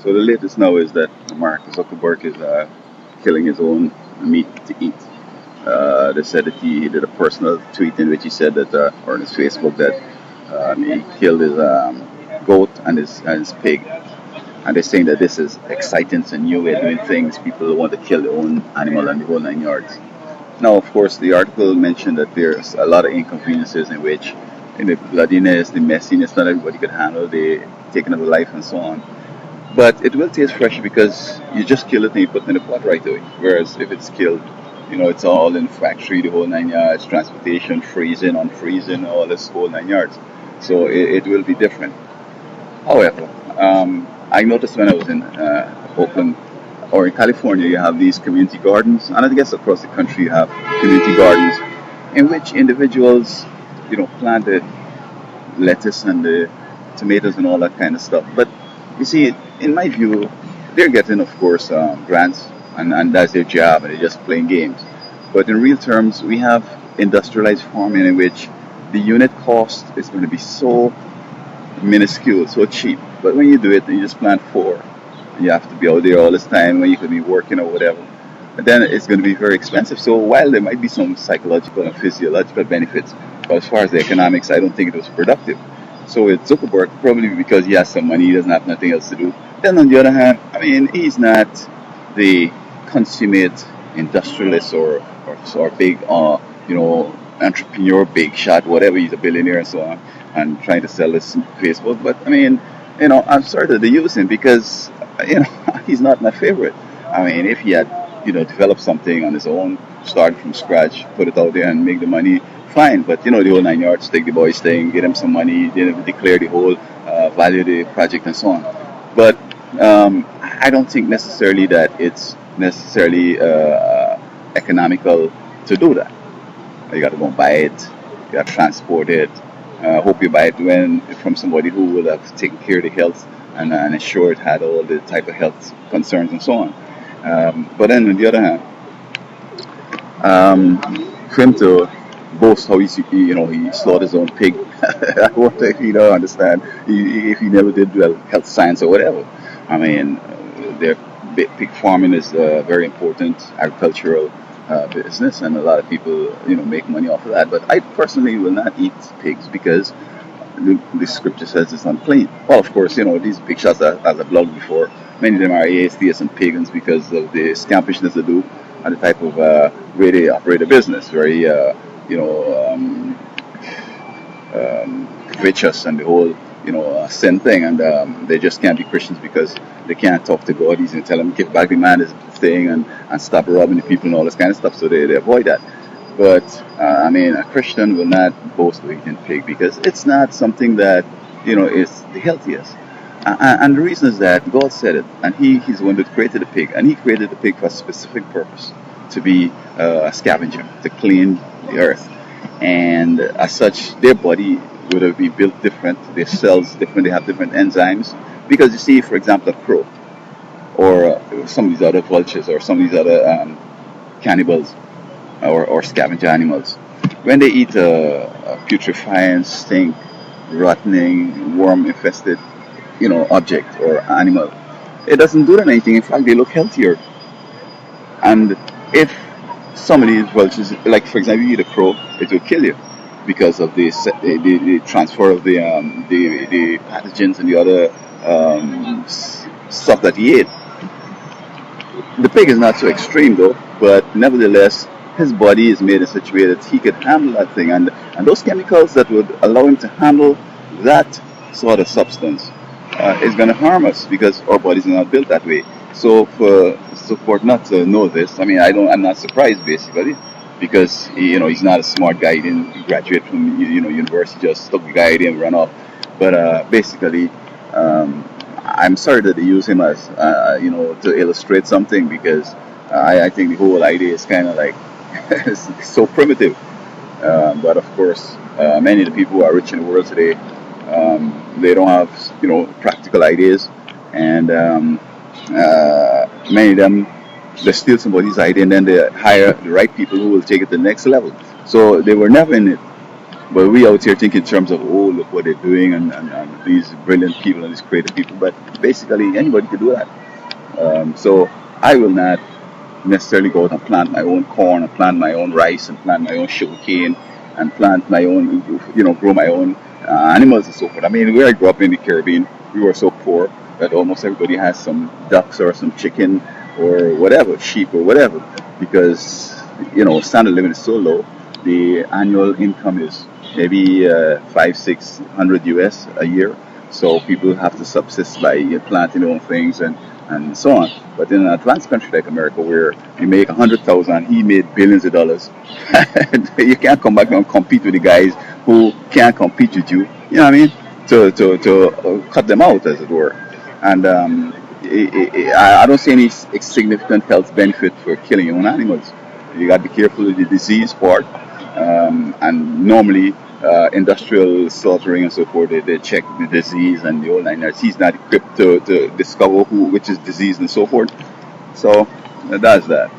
So the latest now is that Mark Zuckerberg is killing his own meat to eat. They said that he did a personal tweet in which he said that, or on his Facebook, that he killed his goat and his pig. And they're saying that this is exciting, it's a new way of doing things. People want to kill their own animal and the whole 9 yards. Now, of course, the article mentioned that there's a lot of inconveniences in which, in the bloodiness, the messiness, not everybody could handle, the taking of a life and so on. But it will taste fresh because you just kill it and you put it in the pot right away. Whereas if it's killed, it's all in factory, the whole 9 yards, transportation, freezing, unfreezing, all this whole 9 yards. So it will be different. However, I noticed when I was in Oakland or in California, you have these community gardens, and I guess across the country you have community gardens in which individuals, plant the lettuce and the tomatoes and all that kind of stuff. But you see, in my view, they're getting, of course, grants, and that's their job, and they're just playing games. But in real terms, we have industrialized farming in which the unit cost is going to be so minuscule, so cheap. But when you do it, you just plant four. You have to be out there all this time when you could be working or whatever. And then it's going to be very expensive. So while there might be some psychological and physiological benefits, but as far as the economics, I don't think it was productive. So with Zuckerberg, probably because he has some money, he doesn't have nothing else to do. Then on the other hand, he's not the consummate industrialist or big, entrepreneur, big shot, whatever. He's a billionaire and so on, and trying to sell this Facebook. But I'm sorry that they use him because, he's not my favorite. If he had, developed something on his own, started from scratch, put it out there and make the money, fine. But, the whole 9 yards, take the boy's thing, get him some money, then declare the whole value of the project and so on. But I don't think necessarily that it's necessarily economical to do that. You got to go and buy it, you got to transport it. Hope you buy it from somebody who will have taken care of the health and ensure it had all the type of health concerns and so on. But then on the other hand, for him to boast how he slaughtered his own pig, I wonder if you don't understand if he never did health science or whatever. Their pig farming is a very important agricultural business, and a lot of people make money off of that. But I personally will not eat pigs because the scripture says it's unclean. Well, of course, these big shots, as I've blogged before, many of them are atheists and pagans because of the scampishness they do and the type of way they operate a business, very covetous and the whole sin thing, and they just can't be Christians because they can't talk to God. He's going to tell them give back the man his thing and stop robbing the people and all this kind of stuff, so they avoid that. But a Christian will not boast of eating pig because it's not something that is the healthiest. And the reason is that God said it, and He's the one that created the pig, and He created the pig for a specific purpose, to be a scavenger, to clean the earth. And as such, their body would be built different, their cells different, they have different enzymes. Because you see, for example, a crow, or some of these other vultures, or some of these other cannibals, or scavenger animals, when they eat a putrefying, stink, rotting, worm-infested, object or animal, it doesn't do them anything. In fact, they look healthier. And if some of these vultures, like for example, you eat a crow, it will kill you because of the transfer of the pathogens and the other stuff that he ate. The pig is not so extreme though, but nevertheless, his body is made in such a way that he could handle that thing, and those chemicals that would allow him to handle that sort of substance is going to harm us because our bodies are not built that way. So for support not to know this, I'm not surprised basically, because he's not a smart guy. He didn't graduate from university, just took the guy and run off. But basically, I'm sorry that they use him as to illustrate something, because I think the whole idea is kind of like it's so primitive. But of course, many of the people who are rich in the world today, they don't have practical ideas, and many of them, they steal somebody's idea and then they hire the right people who will take it to the next level. So they were never in it But we out here think in terms of, oh, look what they're doing, and these brilliant people and these creative people. But basically, anybody could do that. So I will not necessarily go out and plant my own corn and plant my own rice and plant my own sugarcane and plant my own, grow my own animals and so forth. I mean, where I grew up in the Caribbean, we were so poor that almost everybody has some ducks or some chicken or whatever, sheep or whatever, because, standard of living is so low. The annual income is maybe 500-600 US a year. So people have to subsist by planting their own things and so on. But in an advanced country like America, where you make 100,000, he made billions of dollars, you can't come back and compete with the guys who can't compete with you. You know what I mean? To cut them out, as it were. And I don't see any significant health benefit for killing your own animals. You got to be careful of the disease part. And normally, industrial slaughtering and so forth, they check the disease and the whole nine yards. He's not equipped to discover which is disease and so forth. So that's that.